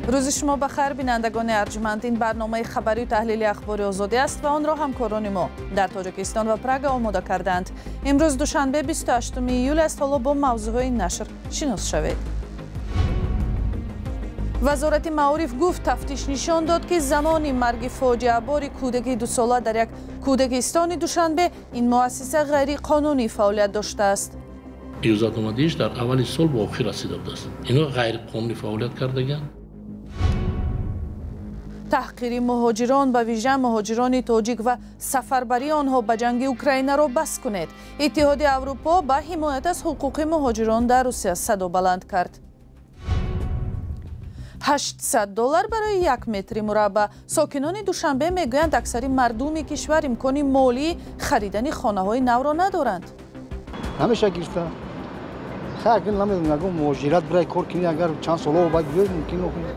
روز شما بخیر بینندگان ارجمند. این برنامه خبری و تحلیلی اخبار آزادی است و آن را همکاران ما در تاجیکستان و پراگ آماده کردند. امروز دوشنبه 28 ایول است. حالا با موضوعهای نشر شناس شوید. وزارت معارف گفت تفتیش نشان داد که زمان مرگ فاجعه بار کودک 2 ساله در یک کودکستان دوشنبه این مؤسسه غیر قانونی فعالیت داشته است. ایجازتنامه‌اش در اول سال به آخر رسیده است. اینا غیر قانونی فعالیت کردگان. تحقیر مهاجران به ویژه مهاجران تاجیک و سفربری آنها به جنگ اوکراین را بس کنید. اتحاد اروپا به حمایت از حقوق مهاجران در روسیه صدا بلند کرد. $800 برای 1 متر مربع. ساکنان دوشنبه میگویند اکثر مردم کشور امکان مالی خریدن خانه‌های نو را ندارند. همیشه گرفته. خیلی نمیدونم اگه مهاجرت برای کار کنی اگر چند سال بعد بیاید ممکن نکنه.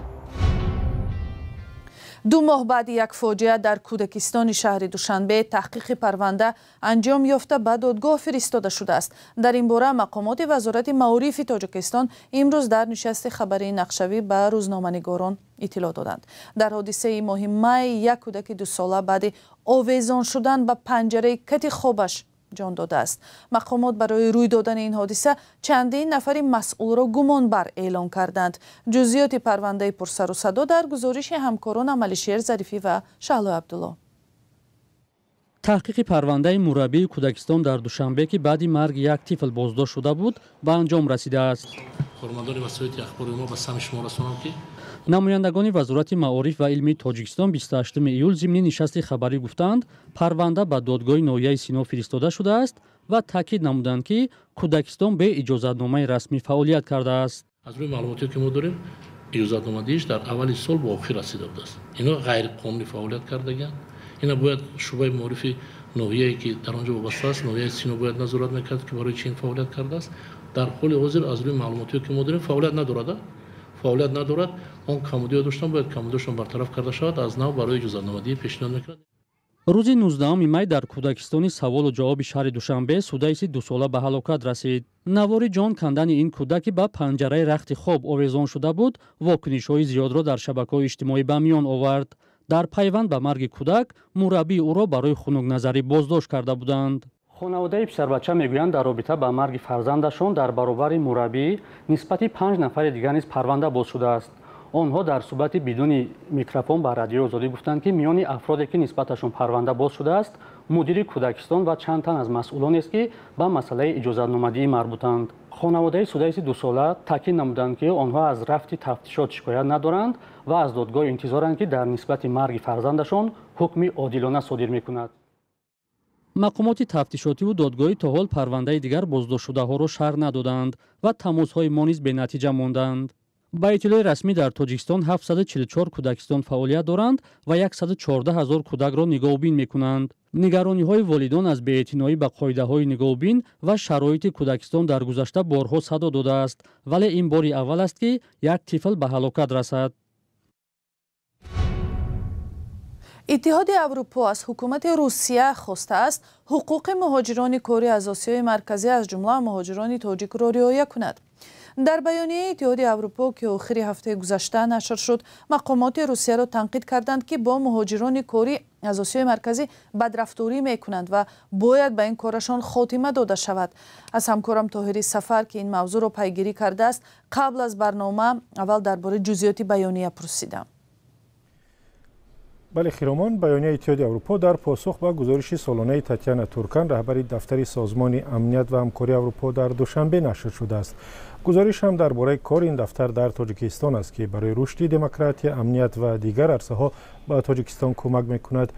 2 ماه بعد یک فاجعه در کودکستان شهر دوشنبه تحقیق پرونده انجام یافته به دادگاه فرستاده شده است. در این باره مقامات وزارت معارف تاجیکستان امروز در نشست خبری نقشوی به روزنامه‌نگاران اطلاع دادند. در حادثه مهم یک کودک 2 ساله بعد آویزان شدن به پنجره کت خوابش جان داده است. مقامات برای روی دادن این حادثه چندین نفر مسئول را گمانبر اعلام کردند. جزئیات پرونده پرسر و صدا در گزارش همکاران ملیشیر ظریفی و شهلا عبدالله. تحقیق پرونده مربی کودکستان در دوشنبه که بعد مرگ یک طفل بازداشت شده بود به انجام رسیده است. فرماندار وسایل اخباری ما به سهم شما رسانم که نمایندگان وزارت معارف و علمی تاجیکستان 28 ایول ضمن نشست خبری گفتند پرونده به دادگاه ناحیه سینا فرستاده شده است و تاکید نمودند که کودکستان به اجازتنامه رسمی فعالیت کرده است. از روی معلوماتی که ما داریم اجازتنامه‌اش در اول سال به آخر رسیده است. اینا غیر قانونی فعالیت کردگان. اینا باید شعبه معارف ناحیه‌ای که در آنجا وابسته است ناحیه سینا باید نظارت میکرد که برای چین فعالیت کرده است. در حال حاضر از روی معلوماتی که ما داریم فعالیت ندارد. آن کمبودی داشتن باید کمبودیشون برطرف کرده شود. از نو برای اجازتنامه‌ای پیشنهاد می‌کنند. روز 19 می در کودکستان سوال و جواب شهر دوشنبه سودایسی 2 ساله به هلاکت رسید. نواری جان کندن این کودک به پنجره رخت خواب آویزان شده بود. واکنش‌های زیاد را در شبکه‌های اجتماعی به میان آورد. در پیوند به مرگ کودک مربی او را برای خنک نظری بازداشت کرده بودند. خانواده پسر بچه میگویند در رابطه با مرگ فرزندشان در برابر مربی نسبت 5 نفر دیگر نیز پرونده باز شده است. آنها در صحبت بدون میکروفون با رادیو آزادی گفتند که میان افرادی که نسبتشان پرونده باز شده است مدیر کودکستان و چند تن از مسئولان است که به مسئله اجازتنامه‌ای مربوطند. خانواده سودایسی 2 ساله تاکید نمودند که آنها از رفت تفتیشات شکایت ندارند و از دادگاه انتظارند که در نسبت مرگ فرزندشان حکم عادلانه صادر میکند. مقامات تفتیشاتی و دادگاهی تا حال پرونده دیگر بازداشت شده ها را شرح ندادند و تماس‌های ما نیز به نتیجه ماندند. با اطلاع رسمی در تاجیکستان 744 کودکستان فعالیت دارند و 114,000 کودک را نگاهبین می‌کنند. نگرانی‌های والدان از بی‌اعتنایی به قاعده‌های نگاهبین و شرایط کودکستان در گذشته بارها صدا داده است، ولی این باری اول است که یک طفل به هلاکت رسد. اتحاد اروپا از حکومت روسیه خواسته است حقوق مهاجران کاری از آسیای مرکزی از جمله مهاجران تاجیک را رعایت کند. در بیانیه اتحاد اروپا که آخر هفته گذشته نشر شد، مقامات روسیه را تنقید کردند که با مهاجران کاری از آسیای مرکزی بدرفتاری میکنند و باید به این کارشان خاتمه داده شود. از همکارم طاهری سفر که این موضوع را پیگیری کرده است، قبل از برنامه اول درباره جزئیات بیانیه پرسیدم. بله خیرامان، بیانیه اتحاد اروپا در پاسخ به گزارش سالانه تاتیانا تورکان رهبر دفتر سازمان امنیت و همکاری اروپا در دوشنبه نشر شده است. گزارش هم درباره کار این دفتر در تاجیکستان است که برای رشد دموکراسی، امنیت و دیگر عرصه‌ها به تاجیکستان کمک می‌کند.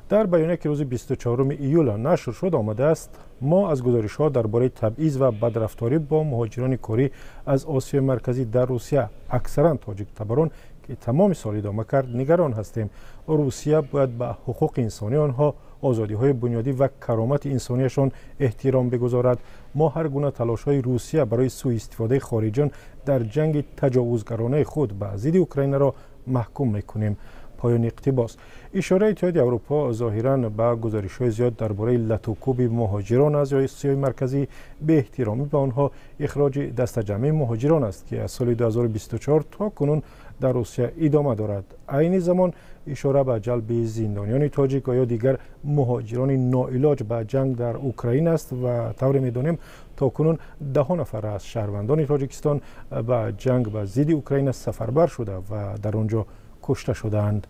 در بیانیه که روز 24 ایول نشر شد آمده است ما از گزارش‌ها درباره تبعیض و بدرفتاری با مهاجران کاری از آسیای مرکزی در روسیه اکثرا تاجیک تباران که تمام سال ادامه کرد نگران هستیم. روسیه باید به حقوق انسانی آنها، آزادی‌های بنیادی و کرامت انسانیشان احترام بگذارد. ما هر گونه تلاش‌های روسیه برای سوء استفاده خارجیان در جنگ تجاوزگرانه خود به ضد اوکراین را محکوم می‌کنیم. پایان اقتباس. اشاره اتحاد اروپا ظاهراً به گزارش‌های زیاد درباره لطوکوب مهاجران از آسیای مرکزی به احترامی به آنها اخراج دست جمعی مهاجران است که از سال 2024 تا کنون در روسیه ادامه دارد. عین زمان اشاره به جلب زندانیان تاجیک یا دیگر مهاجران ناعلاج به جنگ در اوکراین است و طور می‌دانیم تاکنون 10 نفر از شهروندان تاجیکستان به جنگ به ضد اوکراین سفربر شده و در آنجا کشته شدند.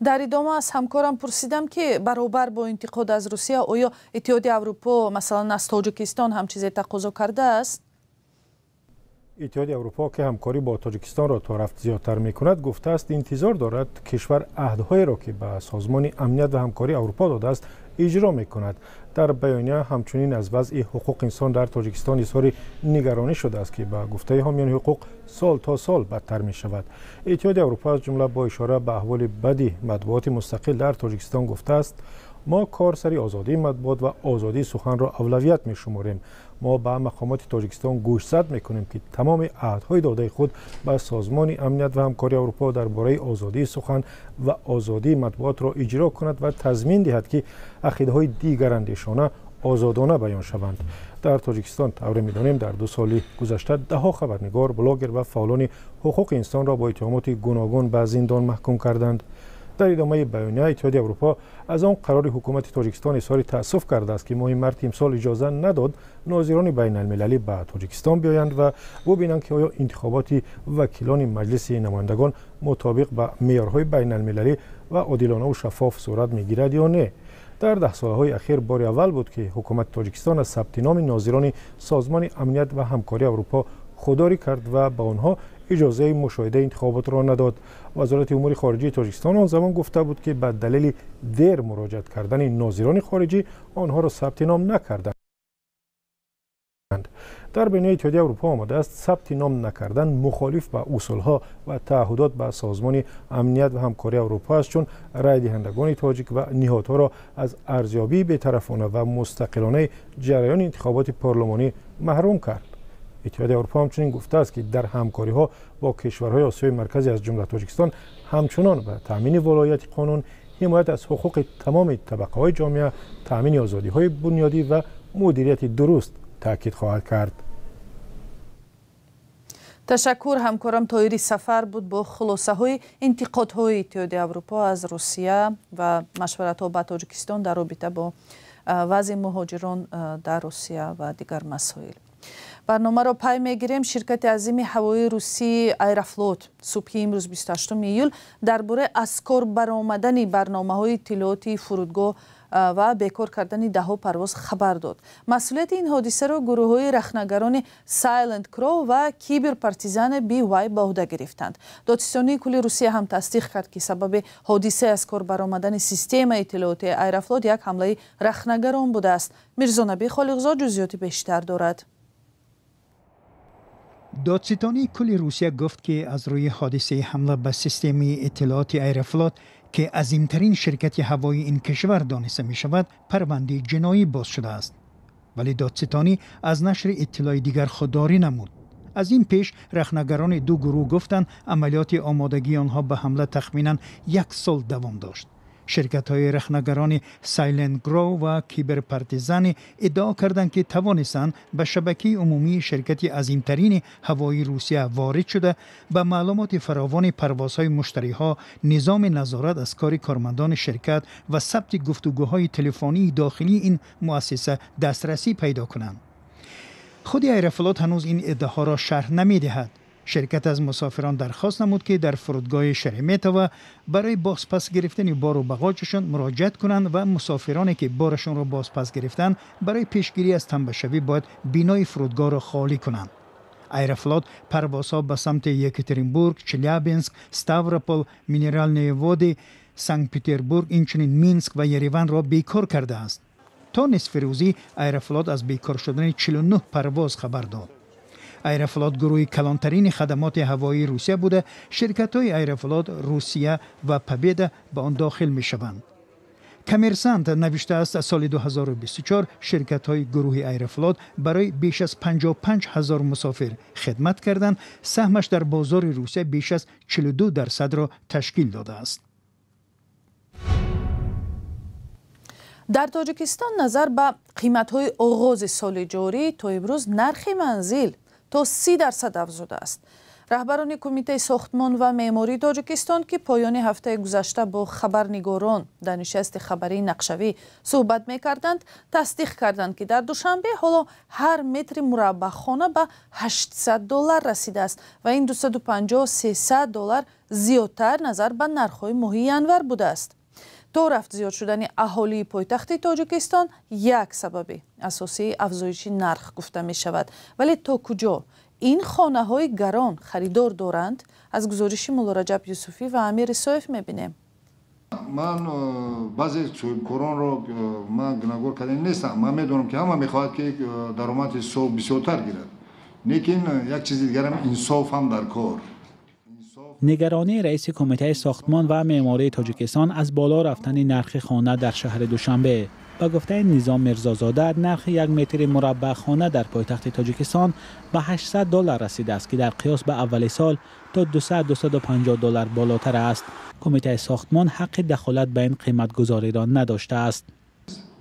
در ادامه از همکارم پرسیدم که برابر با انتقاد از روسیه آیا اتحادیه اروپا مثلا از تاجیکستان هم چیزی تقاضا کرده است؟ اتحادیه اروپا که همکاری با تاجیکستان را تا رفت زیادتر می‌کند گفته است انتظار دارد کشور عهدهای را که به سازمان امنیت و همکاری اروپا داده است اجرا می‌کند. در بیانیه همچنین از وضع حقوق انسان در تاجیکستان اظهار نگرانی شده است که به گفته حامیان حقوق سال تا سال بدتر می‌شود. اتحادیه اروپا از جمله با اشاره به احوال بدی مطبوعات مستقل در تاجیکستان گفته است ما کارسری آزادی مطبوعات و آزادی سخن را اولویت می‌شماریم. ما به مقامات تاجیکستان گوشزد می‌کنیم که تمام عهدهای داده خود به سازمان امنیت و همکاری اروپا درباره آزادی سخن و آزادی مطبوعات را اجرا کند و تضمین دهد که عقیده‌های دیگر اندیشانه آزادانه بیان شوند. در تاجیکستان طور می‌دانیم در 2 سال گذشته 10 خبرنگار، بلاگر و فعالان حقوق انسان را با اتهامات گوناگون به زندان محکوم کردند. در ادامه بیانیه اتحادیه اروپا از آن قرار حکومت تاجیکستان اظهار تأسف کرده است که ماه مارس امسال اجازه نداد ناظران بین المللی به تاجیکستان بیایند و ببینند که آیا انتخابات وکیلان مجلس نمایندگان مطابق با معیارهای بین المللی و عادلانه و شفاف صورت میگیرد یا نه. در 10 سالهای اخیر بار اول بود که حکومت تاجیکستان از ثبت نام ناظران سازمان امنیت و همکاری اروپا خودداری کرد و به آنها اجازه مشاهده انتخابات را نداد. وزارت امور خارجه تاجیکستان آن زمان گفته بود که به دلیل دیر مراجعت کردن ناظران خارجی آنها را ثبت نام نکردند. در بیانیه اتحادیه اروپا آمده است ثبت نام نکردن مخالف با اصولها و تعهدات به سازمان امنیت و همکاری اروپا است، چون رای دهندگان تاجیک و نهادها را از ارزیابی بی‌طرفانه و مستقلانه جریان انتخابات پارلمانی محروم کرد. اتحادیه اروپا همچنین گفته است که در همکاری‌ها با کشورهای آسیای مرکزی از جمله تاجیکستان همچنان به تامین ولایت قانون، حمایت از حقوق تمام طبقه‌های جامعه، تامین آزادی‌های بنیادی و مدیریت درست تاکید خواهد کرد. تشکر همکارم طاهری سفر بود با خلاصه‌های انتقادهای اتحادیه اروپا از روسیه و مشورت‌ها با تاجیکستان در رابطه با وضع مهاجران در روسیه و دیگر مسائل. برنامه را پای میگیریم. شرکت عظیم هوایی روسی ایروفلوت صبح امروز 28 ایول درباره از کار برآمدن برنامه‌های اطلاعاتی فرودگاه و بیکار کردن 10 پرواز خبر داد. مسئولیت این حادثه را گروه‌های رخنه‌گران سایلنت کرو و کیبر پارتیزان بی وای به عهده گرفتند. دادستانی کل روسیه هم تصدیق کرد که سبب حادثه از کار برآمدن سیستم اطلاعاتی ایروفلوت یک حمله رخنه‌گران بوده است. میرزا نبی خالقزاد جزئیات بیشتر دارد. دادستانی کل روسیه گفت که از روی حادثه حمله به سیستم اطلاعاتی ایروفلوت که عظیمترین شرکت هوایی این کشور دانسته می شود پرونده جنایی باز شده است. ولی دادستانی از نشر اطلاع دیگر خودداری نمود. از این پیش رخنه‌گران 2 گروه گفتند عملیات آمادگی آنها به حمله تخمینا 1 سال دوام داشت. شرکت‌های رخنه‌گران سایلنت گرو و کیبر پارتیزان ادعا کردند که توانستند به شبکه عمومی شرکت عظیمترین هوایی روسیه وارد شده به معلومات فراوان پروازهای مشتری‌ها، نظام نظارت از کار کارمندان شرکت و ثبت گفتگوهای تلفنی داخلی این مؤسسه دسترسی پیدا کنند. خود ایروفلوت هنوز این ادعاها را شرح نمی‌دهد. شرکت از مسافران درخواست نمود که در فرودگاه شرمیتوو برای بازپس گرفتن بار و بغاجشان مراجعت کنند و مسافرانی که بارشان را بازپس گرفتند برای پیشگیری از تنبشوی باید بینای فرودگاه را خالی کنند. ایروفلوت پروازها به سمت یکاترینبورگ، چلیابینسک، ستاوروپول، مینرالنی وودی، سنت پترزبورگ، اینچنین مینسک و یریوان را بیکار کرده است. تا نصف روزی ایروفلوت از بیکار شدن 49 پرواز خبر داد. ایروفلوت گروه کلانترین خدمات هوایی روسیه بوده. شرکت‌های ایروفلوت روسیه و پبیدا به آن داخل می‌شوند. کامرسانت نوشته است از سال 2024 شرکت‌های گروه ایروفلوت برای بیش از 55,000 مسافر خدمت کردند. سهمش در بازار روسیه بیش از 42% را تشکیل داده است. در تاجیکستان نظر به قیمت‌های آغاز سال جاری تا امروز نرخ منزل تا 30% افزوده است. раҳбарони кумитаи сохтмон ва меъмории тоҷикистон ки поёни ҳафтаи гузашта бо хабарнигорон дар нишасти хабарии нақшавӣ суҳбат мекарданд, тасдиқ карданд ки дар душанбе ҳоло ҳар метри мураббаъхона ба $800 расидааст ва ин $250-300 зиёдтар назар ба нархҳои моҳи январ будааст. то рафт зиёд шудани аҳолии пойтахти тоҷикистон як сабаби асосии афзоиши нарх гуфта мешавад, вале то куҷо ин хонаҳои гарон харидор доранд? аз гузориши мулло Раҷаб Юсуфӣ ва Амир Исоев мебинем. ман баъзе соҳибкоронро ман гуногор кардан нестам. Ман медонам ки ҳама мехоҳад ки даромади сол бисёртар гирад, лекин як чизи дигарам инсоф ҳам дар кор. نگرانی رئیس کمیته ساختمان و معماری تاجیکستان از بالا رفتن نرخ خانه در شهر دوشنبه. با گفته نظام میرزازاده نرخ یک متر مربع خانه در پایتخت تاجیکستان به $800 رسیده است که در قیاس به اول سال تا $200-250 بالاتر است. کمیته ساختمان حق دخالت به این قیمت گذاری را نداشته است.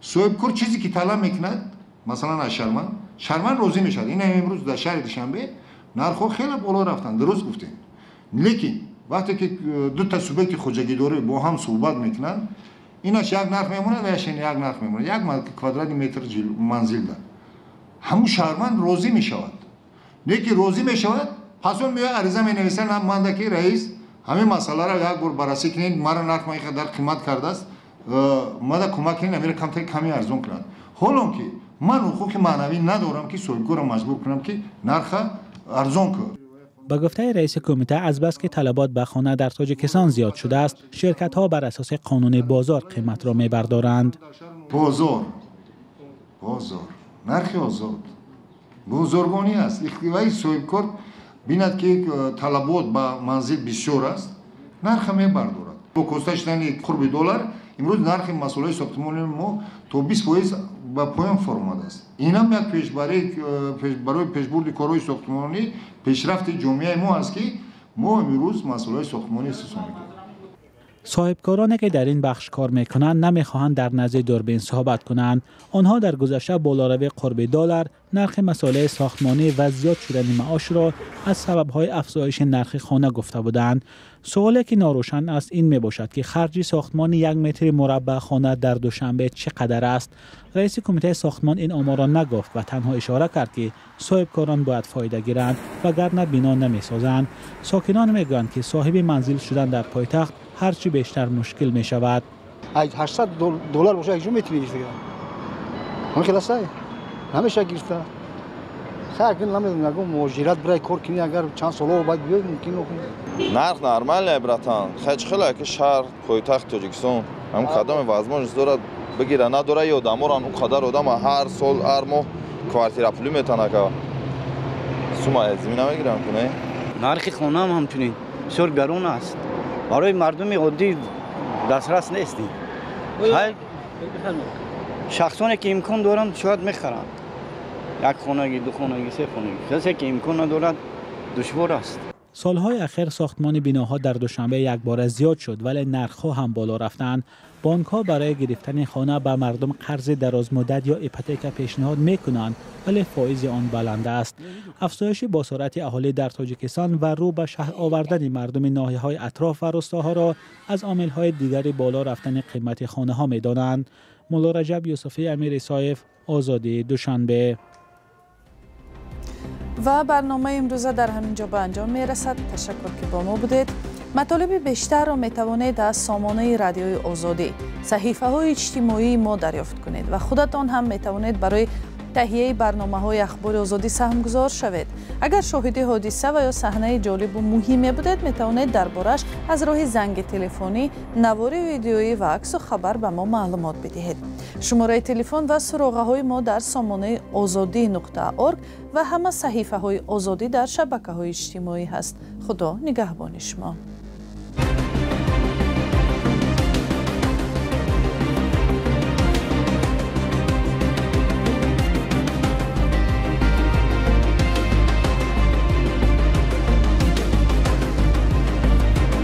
صاحبکار چیزی که طلب میکند مثلا از شرمن روزی میشد. این امروز در شهر دوشنبه نرخ خیلی بالا رفتن، درست گفتین. لیکن وقتی که دو تا سوبک خوجگیداری با هم صحبت میکنن ایناش یک نرخ میمونه و یک نرخ میمونه، یک کوادرات متر منزل ده همون شهروند روزی میشود. لیکن روزی میشود پس اون میاد عریضه مینویسن من که رئیس همین مسئله را یک بار بررسی کنید، مرا نرخ من در قیمت کرده است، ما کمک کنید امیر کمی ارزون کنند. حالا که من حقوق معنوی ندارم که صاحبکار را مجبور کنم که نرخ ارزون کنم. با گفته رئیس کمیته از بس که طلبات به خانه در تاجیکستان زیاد شده است، شرکت ها بر اساس قانون بازار قیمت را میبردارند. بازار نرخ آزاد بازرگانی است. اختیاری صاحبکار بیند که طلبات به منزل بسیار است، نرخ میبردارد. با کاسته شدن قرب دلار امروز نرخ مسئله ساختمان ما تا 20% با پایان فرموده است. این هم یک برای پیشبرد کارهای ساختمانی پیشرفت جامعه ما است که ما امروز مسئله ساختمانی استفاده می‌کنیم. صاحبکارانی که در این بخش کار میکنند نمیخواهند در نزد دوربین صحبت کنند. آنها در گذشته بالاروی قرب $، نرخ مسائل ساختمانی و زیاد شدن معاش را از سبب‌های افزایش نرخ خانه گفته بودند. سوالی که ناروشن است این میباشد که خرج ساختمان یک متر مربع خانه در دوشنبه چقدر است. رئیس کمیته ساختمان این آمار را نگفت و تنها اشاره کرد که صاحبکاران باید فایده گیرند وگرنه بنا نمیسازند. ساکنان میگویند که صاحب منزل شدن در پایتخت هرچی بیشتر مشکل می شود. $800 باشه یک میتونی گیرید. همین خلاصه همیشه گیرسته. خیلی نمیدونم اگه مهاجرت برای کار کنی اگر چند سال بعد بیاید ممکن نکنه. نرخ نرمال براتان. خیلی که شهر پایتخت تاجیکستان هم کدام وزمانش دارد بگیره نداره یا داموران اون قدر آدم هر سال هر ماه کوارتیر پولی میتونه که سوما زمین نمیگیرن کنه. نرخ خانه هم همچنین بسیار گران است. برای مردم عادی دسترس نیستیم. شخصانی که امکان دارند شاید میخرند. یک خانگی، دو خانگی، سه خانگی. کسی که امکان ندارد دشوار است. سالهای اخیر ساختمان بناها در دوشنبه یک بار زیاد شد ولی نرخ‌ها هم بالا رفتند. بانک‌ها برای گرفتن خانه به مردم قرض دراز مدت یا هیپوتک پیشنهاد می‌کنند ولی فایز آن بلند است. افزایش باسارت اهالی در تاجیکستان و رو به شهر آوردن مردم ناحیه‌های اطراف و روستاها را از عامل‌های دیگری بالا رفتن قیمت خانه‌ها می‌دانند. مولو رجب یوسفی، امیر اسایف، آزادی، دوشنبه. و برنامه امروز در همین جا به انجام میرسد. تشکر که با ما بودید. مطالب بیشتر را میتوانید از سامانه رادیوی آزادی، صحیفه های اجتماعی ما دریافت کنید و خودتان هم میتوانید برای تهیه برنامه های اخبار آزادی سهمگذار شوید. اگر شاهد حادثه و یا صحنه جالب و مهمی بودید میتوانید دربارش از راه زنگ تلفنی، نوار ویدیویی و عکس و خبر به ما معلومات بدهید. شماره تلفن و سراغه های ما در سامانه azadi.org و همه صحیفه های آزادی در شبکه های اجتماعی هست. خدا نگهبان شما.